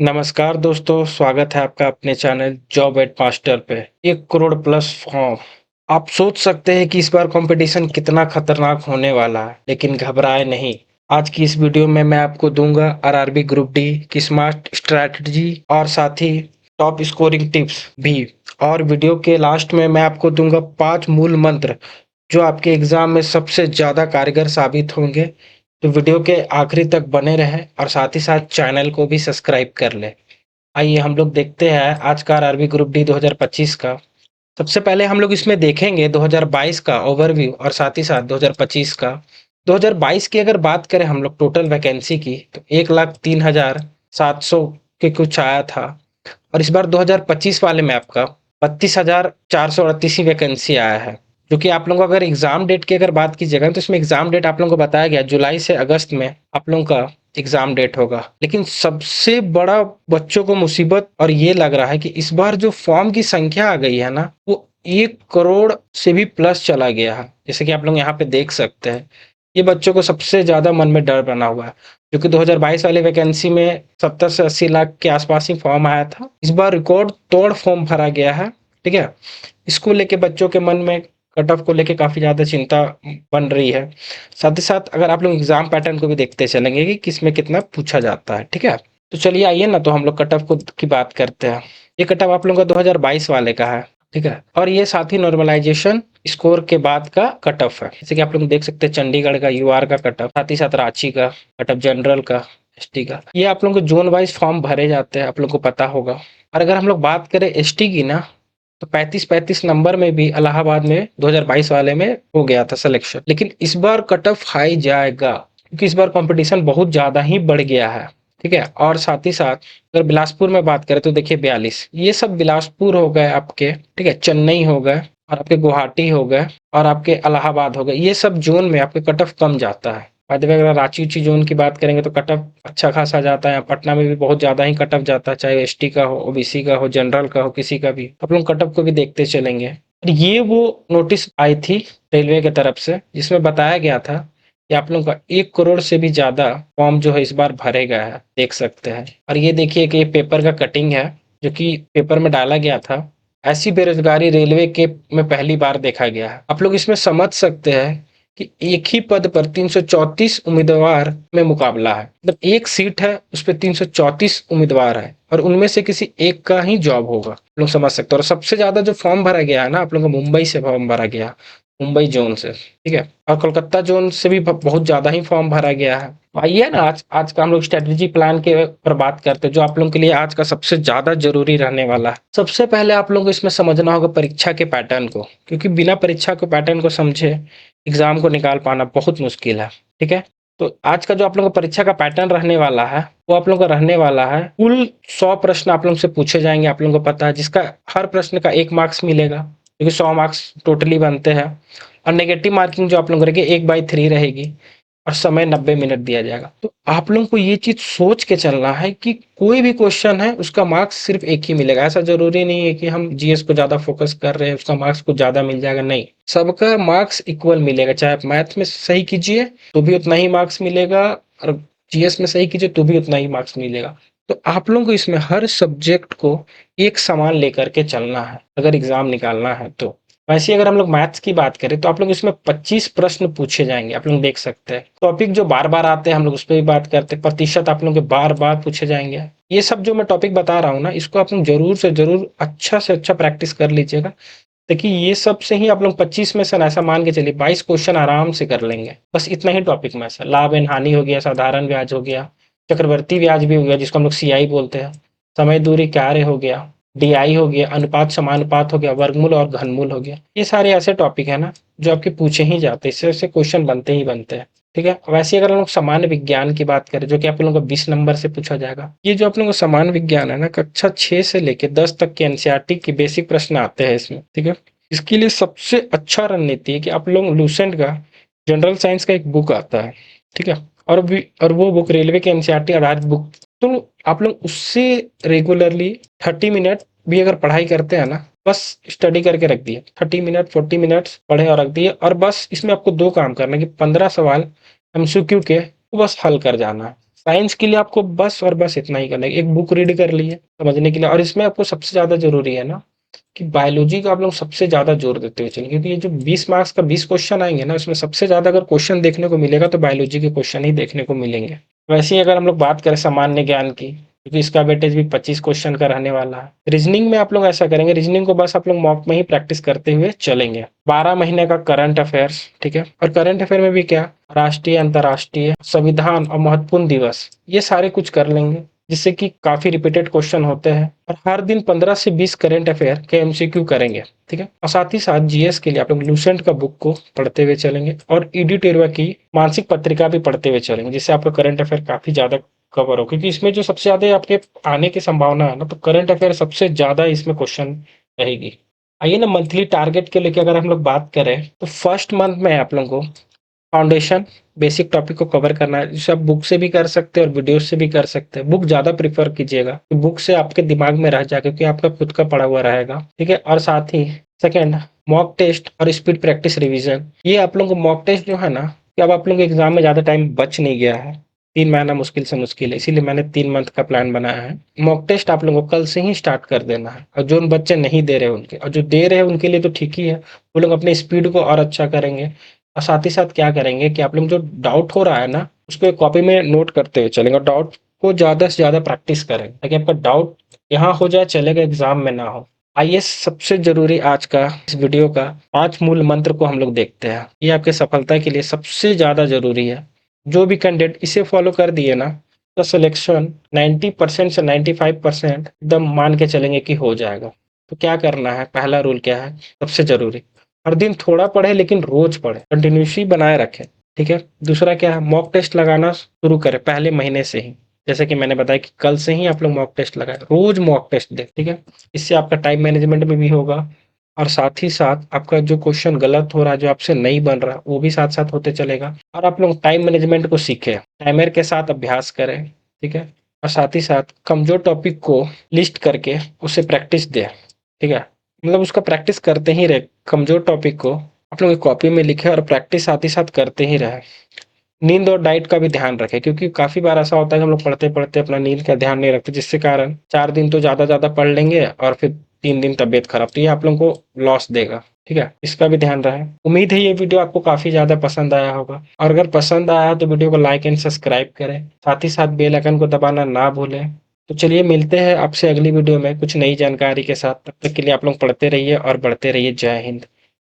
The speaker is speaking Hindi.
नमस्कार दोस्तों, स्वागत है आपका अपने चैनल जॉब एट मास्टर पे। 1 करोड़ प्लस फॉर्म। आप सोच सकते हैं कि इस बार कंपटीशन कितना खतरनाक होने वाला है, लेकिन घबराए नहीं। आज की इस वीडियो में मैं आपको दूंगा आरआरबी ग्रुप डी की स्मार्ट स्ट्रैटेजी और साथ ही टॉप स्कोरिंग टिप्स भी। और वीडियो के लास्ट में मैं आपको दूंगा 5 मूल मंत्र जो आपके एग्जाम में सबसे ज्यादा कारगर साबित होंगे। तो वीडियो के आखिरी तक बने रहें और साथ ही साथ चैनल को भी सब्सक्राइब कर लें। आइए हम लोग देखते हैं आज का आरआरबी ग्रुप डी 2025 का। सबसे पहले हम लोग इसमें देखेंगे 2022 का ओवरव्यू और साथ ही साथ 2025 का। 2022 की अगर बात करें हम लोग टोटल वैकेंसी की तो 1,03,700 के कुछ आया था। और इस बार 2025 वाले में आपका 32,438 ही वैकेंसी आया है। जो कि आप लोगों को अगर एग्जाम डेट की अगर बात कीजिएगा तो इसमें एग्जाम डेट आप लोगों को बताया गया जुलाई से अगस्त में आप लोगों का एग्जाम डेट होगा। लेकिन सबसे बड़ा बच्चों को मुसीबत और ये लग रहा है कि इस बार जो फॉर्म की संख्या आ गई है ना, वो 1 करोड़ से भी प्लस चला गया है। जैसे कि आप लोग यहाँ पे देख सकते हैं, ये बच्चों को सबसे ज्यादा मन में डर बना हुआ है। क्योंकि 2022 वाली वैकेंसी में 70 से 80 लाख के आसपास ही फॉर्म आया था। इस बार रिकॉर्ड तोड़ फॉर्म भरा गया है। ठीक है, इसको लेके बच्चों के मन में कट ऑफ को लेके काफी ज्यादा चिंता बन रही है। साथ ही साथ अगर आप लोग एग्जाम पैटर्न को भी देखते चलेंगे कि किसमें कितना पूछा जाता है। ठीक है, तो चलिए आइए ना, तो हम लोग कट ऑफ को की बात करते हैं। ये कट ऑफ आप लोगों का 2022 वाले का है। ठीक है, और ये साथ ही नॉर्मलाइजेशन स्कोर के बाद का कट ऑफ है। जैसे कि आप लोग देख सकते हैं चंडीगढ़ का यूआर का कट ऑफ, साथ ही साथ रांची का कट ऑफ, जनरल का, एसटी का। ये आप लोगों को जोन वाइज फॉर्म भरे जाते हैं, आप लोग को पता होगा। और अगर हम लोग बात करें एसटी की ना, तो 35-35 नंबर में भी इलाहाबाद में 2022 वाले में हो गया था सिलेक्शन। लेकिन इस बार कट ऑफ हाई जाएगा क्योंकि इस बार कंपटीशन बहुत ज्यादा ही बढ़ गया है। ठीक है, और साथ ही साथ अगर बिलासपुर में बात करें तो देखिए 42, ये सब बिलासपुर हो गए आपके। ठीक है, चेन्नई हो गए और आपके गुवाहाटी हो गए और आपके इलाहाबाद हो गए। ये सब जोन में आपके कट ऑफ कम जाता है। बाद में अगर रांची उची जोन की बात करेंगे तो कट ऑफ अच्छा खासा जाता है। पटना में भी बहुत ज्यादा ही कट ऑफ जाता है, चाहे एसटी का हो, ओबीसी का हो, जनरल का हो, किसी का भी। आप लोग कट ऑफ को भी देखते चलेंगे। और ये वो नोटिस आई थी रेलवे की तरफ से जिसमें बताया गया था कि आप लोगों का 1 करोड़ से भी ज्यादा फॉर्म जो है इस बार भरेगा है, देख सकते हैं। और ये देखिए कि ये पेपर का कटिंग है जो कि पेपर में डाला गया था। ऐसी बेरोजगारी रेलवे के में पहली बार देखा गया है। आप लोग इसमें समझ सकते हैं कि एक ही पद पर 334 उम्मीदवार में मुकाबला है। मतलब एक सीट है, उस पर 334 उम्मीदवार है और उनमें से किसी एक का ही जॉब होगा। लोग समझ सकते हैं। और सबसे ज्यादा जो फॉर्म भरा गया है ना, आप लोगों को मुंबई से फॉर्म भरा गया, मुंबई जोन से। ठीक है, और कोलकाता जोन से भी बहुत ज्यादा ही फॉर्म भरा गया है। आइए ना, आज आज का हम लोग स्ट्रेटेजी प्लान के पर बात करते हैं, जो आप लोगों के लिए आज का सबसे ज्यादा जरूरी रहने वाला है। सबसे पहले आप लोगों को इसमें समझना होगा परीक्षा के पैटर्न को, क्योंकि बिना परीक्षा के पैटर्न को समझे एग्जाम को निकाल पाना बहुत मुश्किल है। ठीक है, तो आज का जो आप लोगों का परीक्षा का पैटर्न रहने वाला है वो आप लोगों का रहने वाला है कुल 100 प्रश्न आप लोगों से पूछे जाएंगे। आप लोगों को पता है, जिसका हर प्रश्न का 1 मार्क्स मिलेगा, क्योंकि 100 मार्क्स टोटली बनते हैं। और नेगेटिव मार्किंग जो आप लोग करेंगे 1/3 रहेगी और समय 90 मिनट दिया जाएगा। तो आप लोगों को ये चीज सोच के चलना है कि कोई भी क्वेश्चन है उसका मार्क्स सिर्फ एक ही मिलेगा। ऐसा जरूरी नहीं है कि हम जीएस को ज्यादा फोकस कर रहे हैं उसका मार्क्स कुछ ज्यादा मिल जाएगा, नहीं। सबका मार्क्स इक्वल मिलेगा। चाहे आप मैथ में सही कीजिए तो भी उतना ही मार्क्स मिलेगा और जीएस में सही कीजिए तो भी उतना ही मार्क्स मिलेगा। तो आप लोगों को इसमें हर सब्जेक्ट को एक समान लेकर के चलना है अगर एग्जाम निकालना है तो। वैसे अगर हम लोग मैथ्स की बात करें तो आप लोग इसमें 25 प्रश्न पूछे जाएंगे। आप लोग देख सकते हैं टॉपिक जो बार बार आते हैं हम लोग उस पर भी बात करते हैं। प्रतिशत आप लोग के बार बार पूछे जाएंगे। ये सब जो मैं टॉपिक बता रहा हूँ ना, इसको आप लोग जरूर से जरूर अच्छा से अच्छा प्रैक्टिस कर लीजिएगा। देखिए ये सब से ही आप लोग 25 में से ऐसा मान के चलिए 22 क्वेश्चन आराम से कर लेंगे। बस इतना ही टॉपिक में से लाभ एंड हानि हो गया, साधारण ब्याज हो गया, चक्रवर्ती ब्याज भी हो गया जिसको हम लोग सीआई बोलते हैं, समय दूरी कार्य हो गया, डीआई हो गया, अनुपात समानुपात हो गया, वर्गमूल और घनमूल हो गया। ये सारे ऐसे टॉपिक है ना जो आपके पूछे ही जाते हैं, इससे ऐसे क्वेश्चन बनते ही बनते हैं। ठीक है, वैसे अगर हम लोग सामान्य विज्ञान की बात करें जो कि आप लोगों को 20 नंबर से पूछा जाएगा, ये जो आप लोगों को सामान्य विज्ञान है ना, कक्षा 6 से लेकर 10 तक के एनसीईआरटी के बेसिक प्रश्न आते हैं इसमें। ठीक है, इसके लिए सबसे अच्छा रणनीति है कि आप लोग लूसेंट का जनरल साइंस का एक बुक आता है। ठीक है, और वो बुक रेलवे के एनसीईआरटी आधारित बुक, तो आप लोग उससे रेगुलरली 30 मिनट भी अगर पढ़ाई करते हैं ना, बस स्टडी करके रख दिए, 30 मिनट 40 मिनट्स पढ़े और रख दिए। और बस इसमें आपको 2 काम करना है कि 15 सवाल एमसीक्यू के वो बस हल कर जाना है। साइंस के लिए आपको बस और बस इतना ही करना है, एक बुक रीड कर ली है समझने के लिए, और इसमें आपको सबसे ज़्यादा ज़रूरी है ना कि बायोलॉजी का आप लोग सबसे ज़्यादा जोर देते हुए चलिए, क्योंकि ये जो 20 मार्क्स का 20 क्वेश्चन आएंगे ना, उसमें सबसे ज़्यादा अगर क्वेश्चन देखने को मिलेगा तो बायोलॉजी के क्वेश्चन ही देखने को मिलेंगे। वैसे ही अगर हम लोग बात करें सामान्य ज्ञान की, क्योंकि इसका वेटेज भी 25 क्वेश्चन का रहने वाला है। रीजनिंग में आप लोग ऐसा करेंगे, रीजनिंग को बस आप लोग मॉक में ही प्रैक्टिस करते हुए चलेंगे। 12 महीने का करंट अफेयर्स, ठीक है, और करंट अफेयर में भी क्या, राष्ट्रीय, अंतर्राष्ट्रीय, संविधान और महत्वपूर्ण दिवस, ये सारे कुछ कर लेंगे, जिससे कि काफी रिपीटेड क्वेश्चन होते हैं। और हर दिन 15 से 20 करंट अफेयर के एमसीक्यू करेंगे, ठीक है। और साथ ही साथ जीएस के लिए आप लोग लूसेंट का बुक को पढ़ते हुए चलेंगे और ईडी टेरवा की मानसिक पत्रिका भी पढ़ते हुए चलेंगे, जिससे आपका करंट अफेयर काफी ज्यादा कवर हो, क्योंकि इसमें जो सबसे ज्यादा आपके आने की संभावना है ना, तो करंट अफेयर सबसे ज्यादा इसमें क्वेश्चन रहेगी। आइए ना मंथली टारगेट के लेके अगर हम लोग बात करें, तो फर्स्ट मंथ में आप लोगों को फाउंडेशन बेसिक टॉपिक को कवर करना है, जिसे आप बुक से भी कर सकते हैं और वीडियो से भी कर सकते हैं। बुक ज्यादा प्रीफर कीजिएगा, बुक से आपके दिमाग में रह जाएगा, क्योंकि आपका खुद का पढ़ा हुआ रहेगा, ठीक है। और साथ ही सेकंड, मॉक टेस्ट और स्पीड प्रैक्टिस रिवीजन। ये आप लोगों को मॉक टेस्ट जो है ना, कि अब आप लोगों के एग्जाम में ज्यादा टाइम बच नहीं गया है, 3 महीना मुश्किल से मुश्किल है, इसीलिए मैंने 3 मंथ का प्लान बनाया है। मॉक टेस्ट आप लोगों को कल से ही स्टार्ट कर देना है, और जो बच्चे नहीं दे रहे उनके, और जो दे रहे हैं उनके लिए तो ठीक ही है, वो लोग अपने स्पीड को और अच्छा करेंगे। और साथ ही साथ क्या करेंगे कि आप लोग जो डाउट हो रहा है ना, उसको एक कॉपी में नोट करते हुए चलेंगे, और डाउट को ज़्यादा से ज़्यादा प्रैक्टिस करें, ताकि आपका डाउट यहाँ हो जाए, चलेगा, एग्जाम में ना हो। आइए सबसे जरूरी आज का इस वीडियो का 5 मूल मंत्र को हम लोग देखते हैं। ये आपके सफलता के लिए सबसे ज़्यादा जरूरी है। जो भी कैंडिडेट इसे फॉलो कर दिए ना, तो सिलेक्शन 90% से 95% एकदम मान के चलेंगे कि हो जाएगा। तो क्या करना है, पहला रूल क्या है, सबसे जरूरी, हर दिन थोड़ा पढ़े लेकिन रोज पढ़े, कंटिन्यूसी बनाए रखें, ठीक है। दूसरा क्या है, मॉक टेस्ट लगाना शुरू करें पहले महीने से ही, जैसे कि मैंने बताया कि कल से ही आप लोग मॉक टेस्ट लगाएं, रोज मॉक टेस्ट दें, ठीक है। इससे आपका टाइम मैनेजमेंट में भी होगा, और साथ ही साथ आपका जो क्वेश्चन गलत हो रहा है, जो आपसे नहीं बन रहा, वो भी साथ साथ होते चलेगा। और आप लोग टाइम मैनेजमेंट को सीखें, टाइमर के साथ अभ्यास करें, ठीक है। और साथ ही साथ कमजोर टॉपिक को लिस्ट करके उसे प्रैक्टिस दें, ठीक है। मतलब उसका प्रैक्टिस करते ही रहे, कमजोर टॉपिक को आप लोग कॉपी में लिखे और प्रैक्टिस साथ ही साथ करते ही रहे। नींद और डाइट का भी ध्यान रखें, क्योंकि काफी बार ऐसा होता है कि हम लोग पढ़ते पढ़ते अपना नींद का ध्यान नहीं रखते, जिससे कारण 4 दिन तो ज्यादा ज्यादा पढ़ लेंगे और फिर 3 दिन तबियत खराब, तो ये आप लोगों को लॉस देगा, ठीक है। इसका भी ध्यान रहे। उम्मीद है ये वीडियो आपको काफी ज्यादा पसंद आया होगा, और अगर पसंद आया तो वीडियो को लाइक एंड सब्सक्राइब करें, साथ ही साथ बेल आइकन को दबाना ना भूलें। तो चलिए मिलते हैं आपसे अगली वीडियो में कुछ नई जानकारी के साथ, तब तक के लिए आप लोग पढ़ते रहिए और बढ़ते रहिए। जय हिंद।